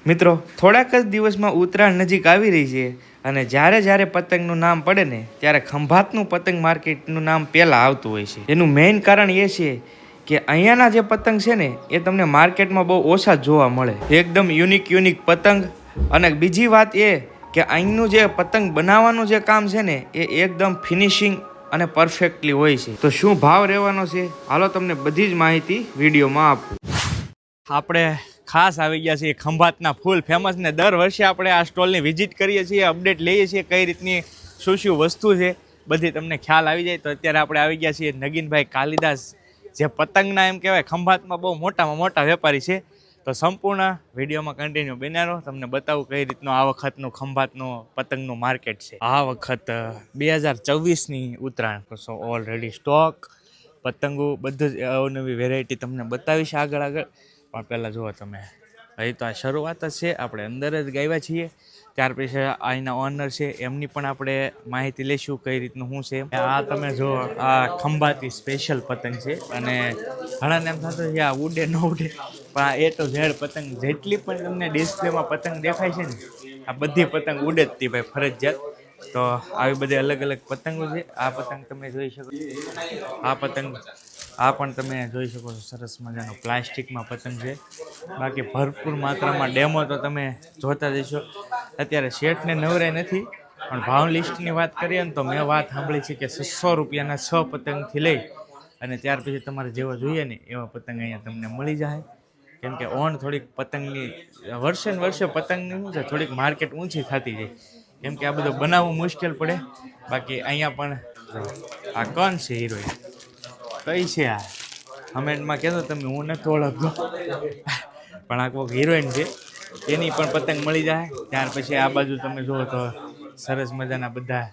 મિત્રો થોડાક જ દિવસમાં ઉત્તરાયણ નજીક આવી રહી છે અને જ્યારે પતંગનું નામ પડે ને ત્યારે ખંભાતનું પતંગ માર્કેટનું નામ પહેલાં આવતું હોય છે। એનું મેઇન કારણ એ છે કે અહીંયાના જે પતંગ છે ને એ તમને માર્કેટમાં બહુ ઓછા જોવા મળે, એકદમ યુનિક પતંગ। અને બીજી વાત એ કે અહીંનું જે પતંગ બનાવવાનું જે કામ છે ને એ એકદમ ફિનિશિંગ અને પરફેક્ટલી હોય છે। તો શું ભાવ રહેવાનો છે હાલો તમને બધી જ માહિતી વિડીયોમાં આપું। આપણે ખાસ આવી ગયા છીએ ખંભાતના ફૂલ ફેમસ ને દર વર્ષે આપણે આ સ્ટોલની વિઝિટ કરીએ છીએ, અપડેટ લઈએ છીએ કઈ રીતની શું વસ્તુ છે બધી તમને ખ્યાલ આવી જાય। તો અત્યારે આપણે આવી ગયા છીએ નગીનભાઈ કાલિદાસ, જે પતંગના એમ કહેવાય ખંભાતમાં બહુ મોટામાં મોટા વેપારી છે। તો સંપૂર્ણ વિડીયોમાં કન્ટિન્યુ બન્યા રહો, તમને બતાવું કઈ રીતનું આ વખતનું ખંભાતનું પતંગનું માર્કેટ છે। આ વખત 2024ની ઉત્તરાયણ કરશો ઓલરેડી સ્ટોક પતંગો બધું જ અવનવી વેરાયટી તમને બતાવીશ આગળ। પણ પહેલાં જુઓ તમે, હજી તો આ શરૂઆત જ છે, આપણે અંદર જ ગાવ્યા છીએ। ત્યાર પછી અહીંના ઓનર છે એમની પણ આપણે માહિતી લઈશું કઈ રીતનું શું છે। આ તમે જો આ ખંભાતી સ્પેશિયલ પતંગ છે અને ઘણાને એમ થતું છે આ ઉડે ન ઉડે, પણ આ એ તો ઝેડ પતંગ જેટલી પણ તમને ડિસ્પ્લેમાં પતંગ દેખાય છે ને આ બધી પતંગ ઉડે જ તી ભાઈ ફરજિયાત। તો આવી બધી અલગ પતંગો છે। આ પતંગ તમે જોઈ શકો, આ પતંગ આ પણ તમે જોઈ શકો છો, સરસ મજાનો પ્લાસ્ટિકમાં પતંગ છે। બાકી ભરપૂર માત્રામાં ડેમો તો તમે જોતા જશો। અત્યારે શેઠને નવરાય નથી, પણ ભાવ લિસ્ટની વાત કરીએ ને તો મેં વાત સાંભળી છે કે 600 રૂપિયાના 6 પતંગથી લઈ અને ત્યાર પછી તમારે જેવા જોઈએ ને એવા પતંગ અહીંયા તમને મળી જાય। કેમ કે થોડીક પતંગની વર્ષે ને વર્ષે પતંગની શું છે થોડીક માર્કેટ ઊંચી થતી જાય, કેમ કે આ બધું બનાવવું મુશ્કેલ પડે। બાકી અહીંયા પણ આ કોણ છે હિરોઈન, કઈ છે આ કમેન્ટમાં કહેજો તમે, હું નથી ઓળખતો પણ આ કોઈક હિરોઈન છે, એની પણ પતંગ મળી જાય। ત્યાર પછી આ બાજુ તમે જુઓ તો સરસ મજાના બધા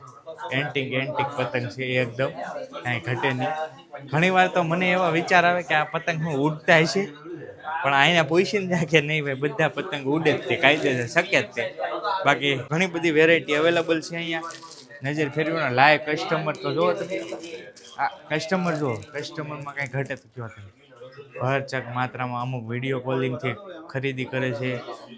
એન્ટિક પતંગ છે, એકદમ કાંઈ ઘટે નહીં। ઘણીવાર તો મને એવા વિચાર આવે કે આ પતંગ હું ઉડતા હશે, પણ અહીંયા પૂછીને જાય કે નહીં ભાઈ બધા પતંગ ઉડે જ તે, કાયદેસર શક્ય જ તે। બાકી ઘણી બધી વેરાયટી અવેલેબલ છે અહીંયા, નજર ફેરવીને લાઈવ કસ્ટમર તો જુઓ તમે, આ કસ્ટમર જુઓ, કસ્ટમરમાં કાંઈ ઘટે તો કહો તમે। ભરચક માત્રામાં અમુક વિડીયો કોલિંગથી ખરીદી કરે છે,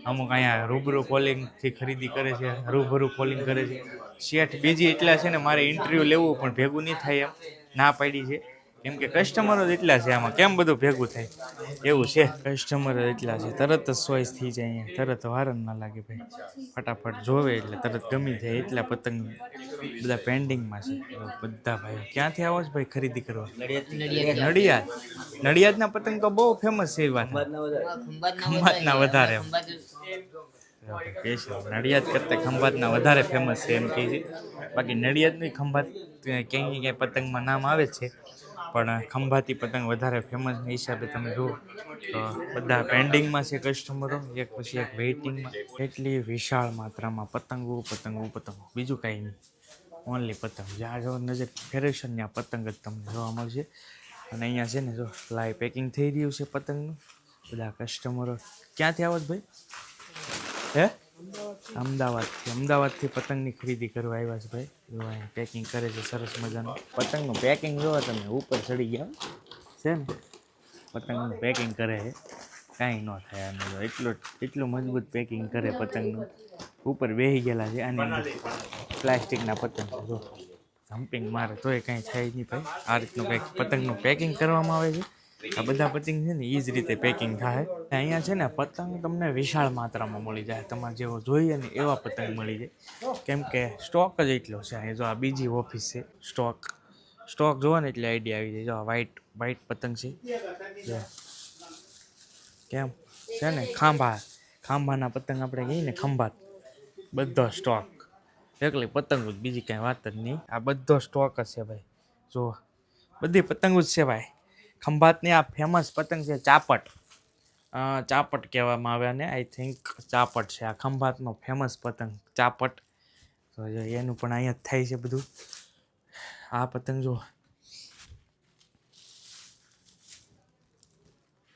અમુક અહીંયા રૂબરૂ કોલિંગથી ખરીદી કરે છે, રૂબરૂ કોલિંગ કરે છે। શેઠ બીજી એટલા છે ને મારે ઇન્ટરવ્યૂ લેવું પણ ભેગું નહીં થાય એમ ના પાડી છે, કેમ કે કસ્ટમરો જ એટલા છે, આમાં કેમ બધું ભેગું થાય એવું છે। કસ્ટમરો એટલા છે, તરત જ ચોઈસ થઈ જાય અહીંયા, તરત વાર જ ના લાગે ભાઈ, ફટાફટ જોવે એટલે તરત ગમી જાય। એટલા પતંગ બધા પેન્ડિંગમાં છે બધા ભાઈ। ક્યાંથી આવો છો ભાઈ ખરીદી કરવા? નડિયાદના પતંગ તો બહુ ફેમસ છે એ વાત, ખંભાતના વધારે નડિયાદ કરતાં ખંભાતના વધારે ફેમસ છે એમ કહે છે। બાકી નડિયાદની ખંભાત ક્યાંય પતંગમાં નામ આવે જ છે, પણ ખંભાતી પતંગ વધારે ફેમસના હિસાબે તમે જુઓ તો બધા પેન્ડિંગમાં છે કસ્ટમરો, એક પછી એક વેઇટિંગમાં। એટલી વિશાળ માત્રામાં પતંગો, બીજું કાંઈ નહીં, ઓનલી પતંગ। જ્યાં જો નજર ફેરવશો ને ત્યાં પતંગ જ તમને જોવા મળશે। અને અહીંયા છે ને જો લાઈવ પેકિંગ થઈ રહ્યું છે પતંગનું, બધા કસ્ટમરો ક્યાંથી આવો છો ભાઈ? હે અમદાવાદથી પતંગની ખરીદી કરવા આવ્યા છે ભાઈ। જો અહીંયા પેકિંગ કરે છે સરસ મજાનું પતંગનું પેકિંગ જોવો તમે, ઉપર ચડી ગયા છે ને, પતંગનું પેકિંગ કરે છે, કાંઈ ન થાય આનું, એટલું મજબૂત પેકિંગ કરે પતંગનું, ઉપર બેસી ગયેલા છે। આની અંદર પ્લાસ્ટિકના પતંગ છે, જો જમ્પિંગ મારે તોય કાંઈ થાય નહીં ભાઈ। આ રીતનું કંઈક પતંગનું પેકિંગ કરવામાં આવે છે, આ બધા પતંગ છે ને એ જ રીતે પેકિંગ થાય। અહીંયા છે ને પતંગ તમને વિશાળ માત્રામાં મળી જાય, તમારે જેવો જોઈએ ને એવા પતંગ મળી જાય, કેમ કે સ્ટોક જ એટલો છે। અહીંયા જો આ બીજી ઓફિસ છે, સ્ટોક જોવો ને એટલે આઈડિયા આવી જાય। જો આ વ્હાઈટ પતંગ છે, કેમ છે ને ખાંભાના પતંગ આપણે કહીએ ને ખંભાત, બધો સ્ટોક એકલી પતંગો જ, બીજી કાંઈ વાત જ નહીં, આ બધો સ્ટોક જ છે ભાઈ। જો બધી પતંગો જ છે ભાઈ। ખંભાતની આ ફેમસ પતંગ છે ચાપટ કહેવામાં આવે, અને આઈ થિંક ચાપટ છે આ ખંભાતનો ફેમસ પતંગ ચાપટ। તો એનું પણ અહીંયા જ થાય છે બધું। આ પતંગ જો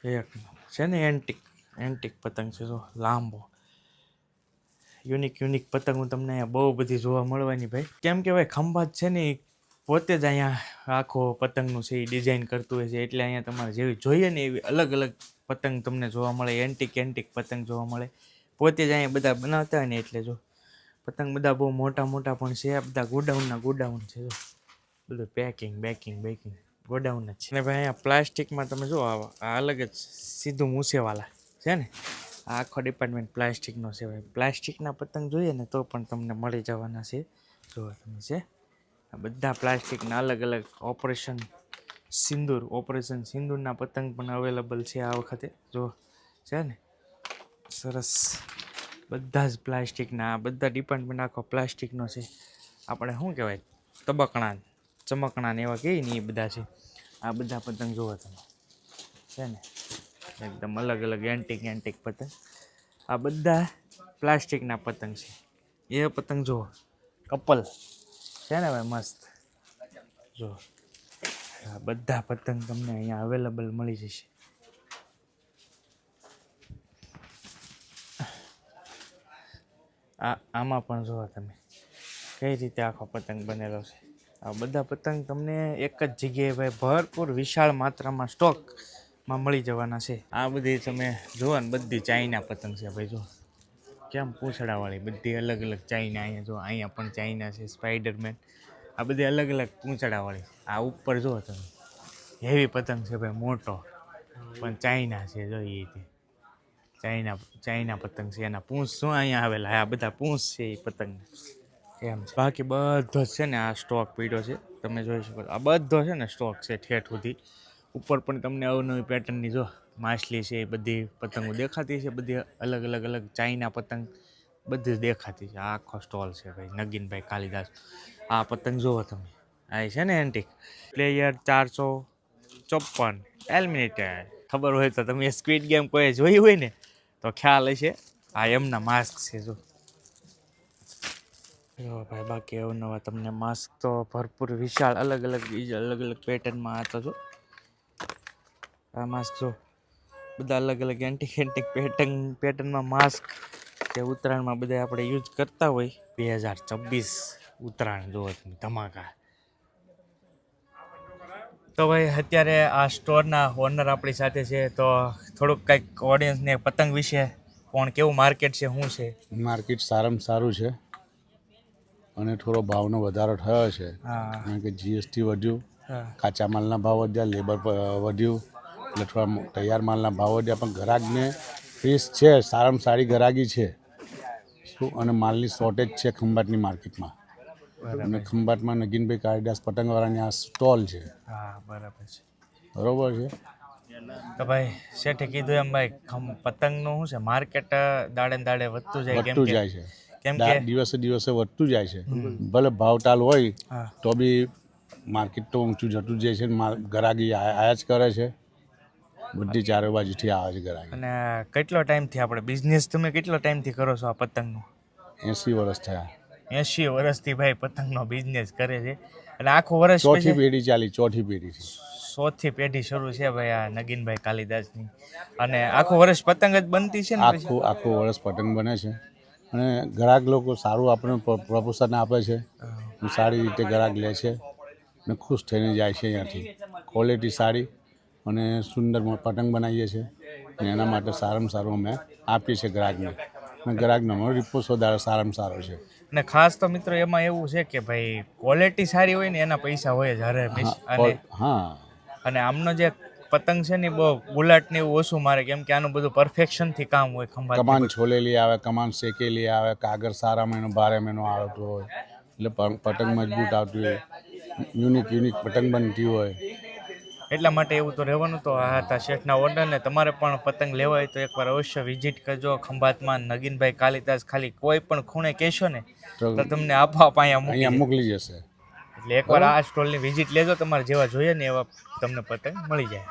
એક છે ને એન્ટિક પતંગ છે, જો લાંબો યુનિક પતંગો તમને અહીંયા બહુ બધી જોવા મળવાની ભાઈ, કેમ કે ભાઈ ખંભાત છે ને એ પોતે જ અહીંયા આખો પતંગનું છે એ ડિઝાઇન કરતું હોય છે, એટલે અહીંયા તમારે જેવી જોઈએ ને એવી અલગ પતંગ તમને જોવા મળે, એન્ટિક પતંગ જોવા મળે। પોતે જ અહીંયા બધા બનાવતા હોય ને એટલે જો પતંગ બધા બહુ મોટા મોટા પણ છે. બધા ગોડાઉન છે જો બધું બેકિંગ ગોડાઉન જ છે. અને ભાઈ અહીંયા પ્લાસ્ટિકમાં તમે જો આ અલગ જ સીધું મૂસેવાલા છે ને, આ આખો ડિપાર્ટમેન્ટ પ્લાસ્ટિકનો છે ભાઈ. પ્લાસ્ટિકના પતંગ જોઈએ ને તો પણ તમને મળી જવાના છે. જો તમે છે આ બધા પ્લાસ્ટિકના અલગ અલગ ઓપરેશન સિંદૂરના પતંગ પણ અવેલેબલ છે આ વખતે. જો છે ને સરસ બધા જ પ્લાસ્ટિકના, બધા ડિપાર્ટમેન્ટ આખો પ્લાસ્ટિકનો છે. આપણે શું કહેવાય ચમકણા ને એવા કહીએ ને એ બધા છે. આ બધા પતંગ જુઓ તમે છે ને એકદમ અલગ અલગ એન્ટિક પતંગ. આ બધા પ્લાસ્ટિકના પતંગ છે. એ પતંગ જુઓ કપલ છે ને ભાઈ મસ્ત. જો આ બધા પતંગ તમને અહીંયા અવેલેબલ મળી જશે. આમાં પણ જુઓ તમે કઈ રીતે આખો પતંગ બનેલો છે. આ બધા પતંગ તમને એક જ જગ્યાએ ભાઈ ભરપૂર વિશાળ માત્રામાં સ્ટોકમાં મળી જવાના છે. આ બધી તમે જુઓ ને બધી ચાઇના પતંગ છે ભાઈ. જો કેમ પૂંછડાવાળી બધી અલગ અલગ ચાઇના. અહીંયા પણ ચાઇના છે, સ્પાઈડરમેન. આ બધી અલગ અલગ પૂંછડાવાળી. આ ઉપર જુઓ તમે હેવી પતંગ છે ભાઈ, મોટો પણ ચાઇના છે. જોઈએ તે ચાઇના પતંગ છે. એના પૂંછ શું અહીંયા આવેલા, આ બધા પૂંછ છે એ પતંગ એમ છે. બાકી બધો છે ને આ સ્ટોક પીડ્યો છે તમે જોઈ શકો. આ બધો છે ને સ્ટોક છે ઠેઠ સુધી. ઉપર પણ તમને અવનવી પેટર્નની જો માછલી છે એ બધી પતંગો દેખાતી છે. બધી અલગ અલગ ચાઇના પતંગ બધી દેખાતી છે. આ આખો સ્ટોલ છે ભાઈ નગીનભાઈ કાલિદાસ. આ પતંગ જુઓ તમે, આ છે ને એન્ટિક પ્લેયર 454 એલિમિનેટેડ. ખબર હોય તો તમે સ્ક્વિડ ગેમ કોઈ જોઈ હોય ને તો ખ્યાલ હશે. આ એમના માસ્ક છે જો ભાઈ. બાકી અવનવા તમને માસ્ક તો ભરપૂર વિશાળ અલગ અલગ પેટર્નમાં. આ તો જો આ માસ્ક જો બધા અલગ અલગ એન્ટિક પેટર્નમાં માસ્ક જે ઉત્તરાયણમાં બધા આપણે યુઝ કરતા હોય. 2026 ઉત્તરાયણ જુઓ તમે ધમાકા. તો ભાઈ અત્યારે આ સ્ટોરના ઓનર આપણી સાથે છે, તો થોડુંક કંઈક ઓડિયન્સને પતંગ વિશે કેવું માર્કેટ છે, શું છે? માર્કેટ સારામાં સારું છે અને થોડો ભાવનો વધારો થયો છે. કારણ કે જીએસટી વધ્યું, કાચા માલના ભાવ વધ્યા, લેબર વધ્યું, એટલે થોડા તૈયાર માલના ભાવ વધ્યા. પણ ગ્રાહકને ફીસ છે, સારામાં સારી ગ્રાહકી છે અને માલની શોર્ટેજ છે ખંભાતની માર્કેટમાં. અને ખંભાતમાં નગીનભાઈ કાલિદાસ પતંગવાળાની આ સ્ટોલ છે. બરોબર છે. તો ભાઈ શેઠે કીધું એમ ભાઈ પતંગનું શું છે માર્કેટ દાડે વધતું જાય છે. કેમ કે દિવસે વધતું જાય છે. ભલે ભાવતાલ હોય તો બી માર્કેટ તો ઊંચું જતું જાય છે. ગ્રાહકી આયા જ કરે છે, બધી ચારે બાજુથી આવે છે ગ્રાહકી. અને કેટલો ટાઈમથી આપણે બિઝનેસ તમે કેટલો ટાઈમથી કરો છો આ પતંગનો? 80 વર્ષ થયા. 80 વર્ષથી ભાઈ પતંગનો બિઝનેસ કરે છે. એટલે આખું વર્ષ ચોથી પેઢી ચાલી. ચોથી પેઢી શરૂ છે ભાઈ આ નગીનભાઈ કાલિદાસની. અને આખું વર્ષ પતંગ જ બનતી છે ને? આખું વર્ષ પતંગ બને છે અને ગ્રાહક લોકો સારું આપણને પ્રપોઝન આપે છે. સારી રીતે ગ્રાહક લે છે અને ખુશ થઈને જાય છે અહીંયાથી. ક્વોલિટી સારી અને સુંદર પતંગ બનાવીએ છીએ અને એના માટે સારામાં સારું અમે આપીએ છીએ ગ્રાહકને. અને ગ્રાહકનો અમારો રિસ્પોન્સ વધારે સારામાં સારો છે. અને ખાસ તો મિત્રો એમાં એવું છે કે ભાઈ ક્વોલિટી સારી હોય ને એના પૈસા હોય જ હારે. અને આમનો જે પતંગ છે ને બહુ બુલેટ ને એવું ઓછું મારે, કેમ કે આનું બધું પરફેક્શનથી કામ હોય. કમાન છોલેલી આવે, કમાન શેકેલી આવે, કાગળ સારા મહિનો 12 મહિનો આવતો હોય, એટલે પતંગ મજબૂત આવતી હોય, યુનિક પતંગ બનતી હોય. એટલા માટે એવું તો રહેવાનું. તો આ હતા શેઠના ઓર્ડરને. તમારે પણ પતંગ લેવા હોય તો એકવાર અવશ્ય વિઝિટ કરજો ખંભાતમાં નગીનભાઈ કાલિદાસ. ખાલી કોઈ પણ ખૂણે કહેશો ને તો તમને આપોઆપ અહીંયા મોકલી જશે. એટલે એકવાર આ સ્ટોલની વિઝિટ લેજો. તમારે જેવા જોઈએ ને એવા તમને પતંગ મળી જાય.